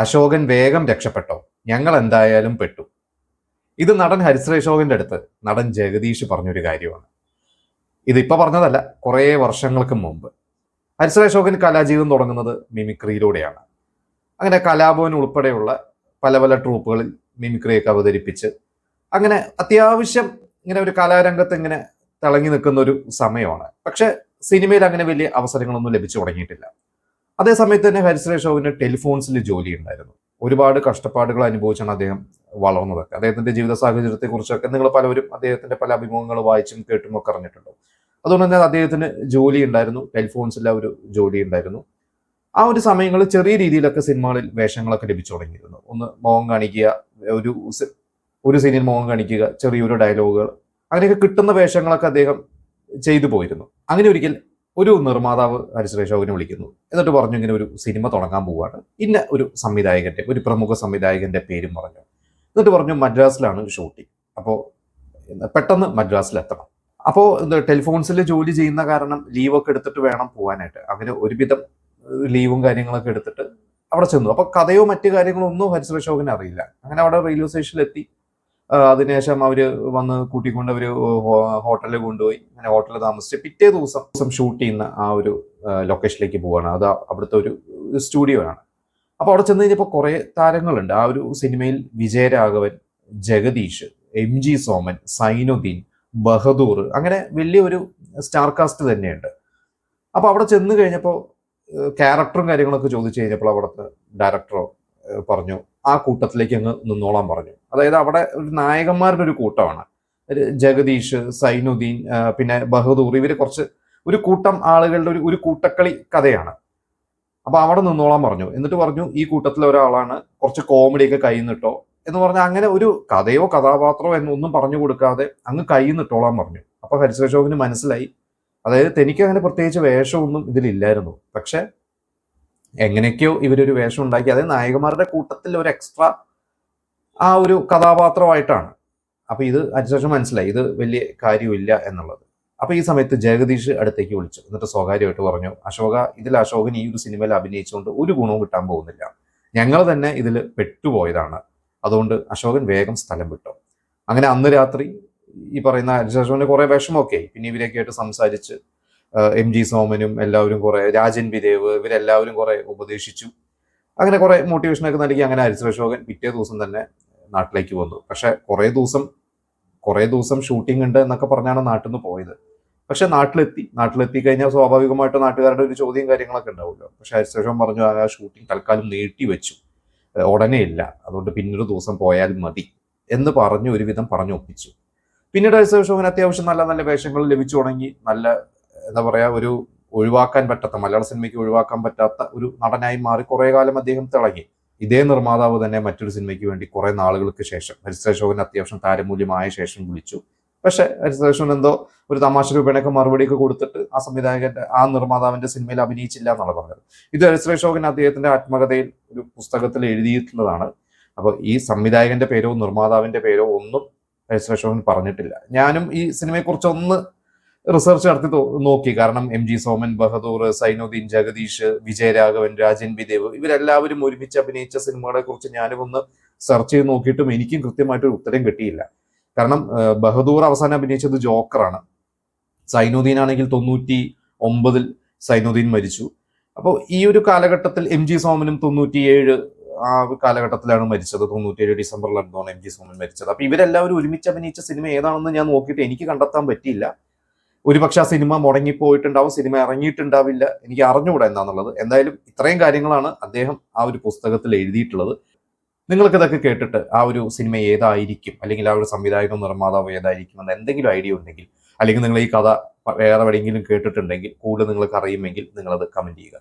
അശോകൻ വേഗം രക്ഷപ്പെട്ടോ, ഞങ്ങൾ എന്തായാലും പെട്ടു. ഇത് നടൻ ഹരിശ്രീ അശോകന്റെ അടുത്ത് നടൻ ജഗദീഷ് പറഞ്ഞൊരു കാര്യമാണ്. ഇതിപ്പോ പറഞ്ഞതല്ല, കുറേ വർഷങ്ങൾക്ക് മുമ്പ്. ഹരിശ്രീ അശോകൻ കലാജീവിതം തുടങ്ങുന്നത് മിമിക്രിയിലൂടെയാണ്. അങ്ങനെ കലാഭവൻ ഉൾപ്പെടെയുള്ള പല പല ട്രൂപ്പുകളിൽ മിമിക്രിയൊക്കെ അവതരിപ്പിച്ച് അങ്ങനെ അത്യാവശ്യം ഇങ്ങനെ ഒരു കലാരംഗത്ത് ഇങ്ങനെ തിളങ്ങി നിൽക്കുന്ന ഒരു സമയമാണ്. പക്ഷെ സിനിമയിൽ അങ്ങനെ വലിയ അവസരങ്ങളൊന്നും ലഭിച്ചു തുടങ്ങിയിട്ടില്ല. അതേസമയത്ത് തന്നെ ഹരിശ്രീ അശോകന് ടെലിഫോൺസിൽ ജോലി ഉണ്ടായിരുന്നു. ഒരുപാട് കഷ്ടപ്പാടുകൾ അനുഭവിച്ചാണ് അദ്ദേഹം വളർന്നതൊക്കെ. അദ്ദേഹത്തിന്റെ ജീവിത സാഹചര്യത്തെ കുറിച്ചൊക്കെ നിങ്ങൾ പലവരും അദ്ദേഹത്തിന്റെ പല അഭിമുഖങ്ങൾ വായിച്ചും കേട്ടും ഒക്കെ അറിഞ്ഞിട്ടുണ്ടോ. അതുകൊണ്ട് തന്നെ അദ്ദേഹത്തിന് ജോലി ഉണ്ടായിരുന്നു, ടെലിഫോൺസിലെ ഒരു ജോലി ഉണ്ടായിരുന്നു. ആ ഒരു സമയങ്ങളിൽ ചെറിയ രീതിയിലൊക്കെ സിനിമകളിൽ വേഷങ്ങളൊക്കെ ലഭിച്ചു തുടങ്ങിയിരുന്നു. ഒന്ന് മുഖം കാണിക്കുക, ഒരു സീനിൽ മുഖം കാണിക്കുക, ചെറിയൊരു ഡയലോഗുകൾ, അങ്ങനെയൊക്കെ കിട്ടുന്ന വേഷങ്ങളൊക്കെ അദ്ദേഹം ചെയ്തു പോയിരുന്നു. അങ്ങനെ ഒരിക്കൽ ഒരു നിർമ്മാതാവ് ഹരിശ്രീ അശോകനെ വിളിക്കുന്നു. എന്നിട്ട് പറഞ്ഞു, ഇങ്ങനെ ഒരു സിനിമ തുടങ്ങാൻ പോവുകയാണ്, ഇന്ന ഒരു സംവിധായകന്റെ, ഒരു പ്രമുഖ സംവിധായകന്റെ പേരും പറഞ്ഞു. എന്നിട്ട് പറഞ്ഞു മദ്രാസിലാണ് ഷൂട്ടിംഗ്, അപ്പോൾ പെട്ടെന്ന് മദ്രാസിലെത്തണം. അപ്പോൾ ടെലിഫോൺസിൽ ജോലി ചെയ്യുന്ന കാരണം ലീവൊക്കെ എടുത്തിട്ട് വേണം പോകാനായിട്ട്. അങ്ങനെ ഒരുവിധം ലീവും കാര്യങ്ങളൊക്കെ എടുത്തിട്ട് അവിടെ ചെന്നു. അപ്പൊ കഥയോ മറ്റു കാര്യങ്ങളോ ഒന്നും ഹരിശ്രീ അശോകന് അറിയില്ല. അങ്ങനെ അവിടെ റെയിൽവേ സ്റ്റേഷനിലെത്തി. അതിനുശേഷം അവര് വന്ന് കൂട്ടിക്കൊണ്ട് അവര് ഹോട്ടലിൽ കൊണ്ടുപോയി. അങ്ങനെ ഹോട്ടലിൽ താമസിച്ച് പിറ്റേ ദിവസം ഷൂട്ട് ചെയ്യുന്ന ആ ഒരു ലൊക്കേഷനിലേക്ക് പോവാണ്. അത് അവിടുത്തെ ഒരു സ്റ്റുഡിയോ ആണ്. അപ്പൊ അവിടെ ചെന്ന് കഴിഞ്ഞപ്പോൾ കുറെ താരങ്ങളുണ്ട് ആ ഒരു സിനിമയിൽ. വിജയരാഘവൻ, ജഗദീഷ്, MG സോമൻ, സൈനുദ്ദീൻ, ബഹദൂർ, അങ്ങനെ വലിയൊരു സ്റ്റാർ കാസ്റ്റ് തന്നെയുണ്ട്. അപ്പൊ അവിടെ ചെന്ന് കഴിഞ്ഞപ്പോൾ ക്യാരക്ടറും കാര്യങ്ങളൊക്കെ ചോദിച്ചു കഴിഞ്ഞപ്പോൾ അവിടുത്തെ ഡയറക്ടറോ പറഞ്ഞു ആ കൂട്ടത്തിലേക്ക് അങ്ങ് നിന്നോളാൻ പറഞ്ഞു. അതായത് അവിടെ ഒരു നായകന്മാരുടെ ഒരു കൂട്ടമാണ്. ജഗദീഷ്, സൈനുദ്ദീൻ, പിന്നെ ബഹദൂർ, ഇവര് കുറച്ച് ഒരു കൂട്ടം ആളുകളുടെ ഒരു കൂട്ടക്കളി കഥയാണ്. അപ്പൊ അവിടെ നിന്നോളാൻ പറഞ്ഞു. എന്നിട്ട് പറഞ്ഞു ഈ കൂട്ടത്തിലെ ഒരാളാണ്, കുറച്ച് കോമഡിയൊക്കെ കയ്യിൽ നിന്നിട്ടോ എന്ന് പറഞ്ഞാൽ അങ്ങനെ ഒരു കഥയോ കഥാപാത്രമോ എന്നൊന്നും പറഞ്ഞു കൊടുക്കാതെ അങ്ങ് കയ്യിൽ നിന്നിട്ടോളാൻ പറഞ്ഞു. അപ്പൊ ഹരിശ്രീ അശോകന് മനസ്സിലായി, അതായത് തനിക്ക് അങ്ങനെ പ്രത്യേകിച്ച് വേഷമൊന്നും ഇതിലില്ലായിരുന്നു. പക്ഷെ എങ്ങനെയൊക്കെയോ ഇവരൊരു വേഷം ഉണ്ടാക്കി, അതായത് നായകന്മാരുടെ കൂട്ടത്തിൽ ഒരു എക്സ്ട്രാ ആ ഒരു കഥാപാത്രമായിട്ടാണ്. അപ്പൊ ഇത് അതിനുശേഷം മനസ്സിലായി ഇത് വലിയ കാര്യമില്ല എന്നുള്ളത്. അപ്പൊ ഈ സമയത്ത് ജഗദീഷ് അടുത്തേക്ക് വിളിച്ചു. എന്നിട്ട് സ്വകാര്യമായിട്ട് പറഞ്ഞു, അശോകൻ ഈ ഒരു സിനിമയിൽ അഭിനയിച്ചുകൊണ്ട് ഒരു ഗുണവും കിട്ടാൻ പോകുന്നില്ല, ഞങ്ങൾ തന്നെ ഇതിൽ പെട്ടുപോയതാണ്, അതുകൊണ്ട് അശോകൻ വേഗം സ്ഥലം വിട്ടു. അങ്ങനെ അന്ന് രാത്രി ഈ പറയുന്ന ഹരിശ്രീ കുറെ വിഷമമൊക്കെ, പിന്നെ ഇവരൊക്കെ ആയിട്ട് സംസാരിച്ച് MG സോമനും എല്ലാവരും കുറെ, രാജൻ വിദേവ്, ഇവരെല്ലാവരും കുറെ ഉപദേശിച്ചു. അങ്ങനെ കുറെ മോട്ടിവേഷനൊക്കെ നൽകി. അങ്ങനെ ഹരിശ്രീ അശോകൻ പിറ്റേ ദിവസം തന്നെ നാട്ടിലേക്ക് വന്നു. പക്ഷെ കുറേ ദിവസം ഷൂട്ടിംഗ് ഉണ്ട് എന്നൊക്കെ പറഞ്ഞാണ് നാട്ടിൽ നിന്ന് പോയത്. പക്ഷെ നാട്ടിലെത്തി കഴിഞ്ഞാൽ സ്വാഭാവികമായിട്ട് നാട്ടുകാരുടെ ഒരു ചോദ്യം കാര്യങ്ങളൊക്കെ ഉണ്ടാവുമല്ലോ. പക്ഷെ ഹരിശ്രീ അശോകൻ പറഞ്ഞു ആ ഷൂട്ടിംഗ് തൽക്കാലം നീട്ടി വെച്ചു, ഉടനെ ഇല്ല, അതുകൊണ്ട് പിന്നൊരു ദിവസം പോയാൽ മതി എന്ന് പറഞ്ഞു ഒരുവിധം പറഞ്ഞു ഒപ്പിച്ചു. പിന്നീട് ഹരിശ്രീ അശോകൻ അത്യാവശ്യം നല്ല നല്ല വേഷങ്ങൾ ലഭിച്ചു തുടങ്ങി. നല്ല എന്താ പറയാ, ഒരു ഒഴിവാക്കാൻ പറ്റാത്ത, മലയാള സിനിമയ്ക്ക് ഒഴിവാക്കാൻ പറ്റാത്ത ഒരു നടനായി മാറി. കുറെ കാലം അദ്ദേഹം തിളങ്ങി. ഇതേ നിർമ്മാതാവ് തന്നെ മറ്റൊരു സിനിമയ്ക്ക് വേണ്ടി കുറെ നാളുകൾക്ക് ശേഷം ഹരിശ്രീ അശോകൻ അത്യാവശ്യം താരമൂല്യമായ ശേഷം വിളിച്ചു. പക്ഷെ ഹരിശ്രീ അശോകൻ എന്തോ ഒരു തമാശ രൂപേണയൊക്കെ മറുപടിയൊക്കെ കൊടുത്തിട്ട് ആ സംവിധായകന്റെ, ആ നിർമ്മാതാവിന്റെ സിനിമയിൽ അഭിനയിച്ചില്ല എന്നാണ് പറഞ്ഞത്. ഇത് ഹരിശ്രീ അശോകൻ അദ്ദേഹത്തിന്റെ ആത്മകഥയിൽ ഒരു പുസ്തകത്തിൽ എഴുതിയിട്ടുള്ളതാണ്. അപ്പോൾ ഈ സംവിധായകന്റെ പേരോ നിർമ്മാതാവിന്റെ പേരോ ഒന്നും ഹരിശ്രീ അശോകൻ പറഞ്ഞിട്ടില്ല. ഞാനും ഈ സിനിമയെക്കുറിച്ച് ഒന്ന് റിസർച്ച് നടത്തി നോക്കി. കാരണം MG സോമൻ, ബഹദൂർ, സൈനുദ്ദീൻ, ജഗദീഷ്, വിജയരാഘവൻ, രാജൻ വിദേവ്, ഇവരെല്ലാവരും ഒരുമിച്ച് അഭിനയിച്ച സിനിമകളെ കുറിച്ച് ഞാനും ഒന്ന് സെർച്ച് ചെയ്ത് നോക്കിയിട്ടും എനിക്കും കൃത്യമായിട്ടൊരു ഉത്തരം കിട്ടിയില്ല. കാരണം ബഹദൂർ അവസാനം അഭിനയിച്ചത് ജോക്കറാണ്. സൈനുദ്ദീൻ ആണെങ്കിൽ 99 സൈനുദ്ദീൻ മരിച്ചു. അപ്പോൾ ഈ ഒരു കാലഘട്ടത്തിൽ MG സോമനും 97 ആ കാലഘട്ടത്തിലാണ് മരിച്ചത്. 97 ഡിസംബറിലാണ് MG സോമൻ മരിച്ചത്. അപ്പൊ ഇവരെല്ലാവരും ഒരുമിച്ച് അഭിനയിച്ച സിനിമ ഏതാണെന്ന് ഞാൻ നോക്കിയിട്ട് എനിക്ക് കണ്ടെത്താൻ പറ്റിയില്ല. ഒരുപക്ഷെ ആ സിനിമ മുടങ്ങിപ്പോയിട്ടുണ്ടാവും, സിനിമ ഇറങ്ങിയിട്ടുണ്ടാവില്ല, എനിക്ക് അറിഞ്ഞുകൂടാ എന്താണെന്നുള്ളത്. എന്തായാലും ഇത്രയും കാര്യങ്ങളാണ് അദ്ദേഹം ആ ഒരു പുസ്തകത്തിൽ എഴുതിയിട്ടുള്ളത്. നിങ്ങൾക്ക് ഇതൊക്കെ കേട്ടിട്ട് ആ ഒരു സിനിമ ഏതായിരിക്കും, അല്ലെങ്കിൽ ആ ഒരു സംവിധായകൻ നിർമ്മാതാവ് ഏതായിരിക്കും എന്ന് എന്തെങ്കിലും ഐഡിയ ഉണ്ടെങ്കിൽ, അല്ലെങ്കിൽ നിങ്ങൾ ഈ കഥ വേറെ എവിടെയെങ്കിലും കേട്ടിട്ടുണ്ടെങ്കിൽ, കൂടുതൽ നിങ്ങൾക്ക് അറിയുമെങ്കിൽ നിങ്ങളത് കമന്റ് ചെയ്യുക.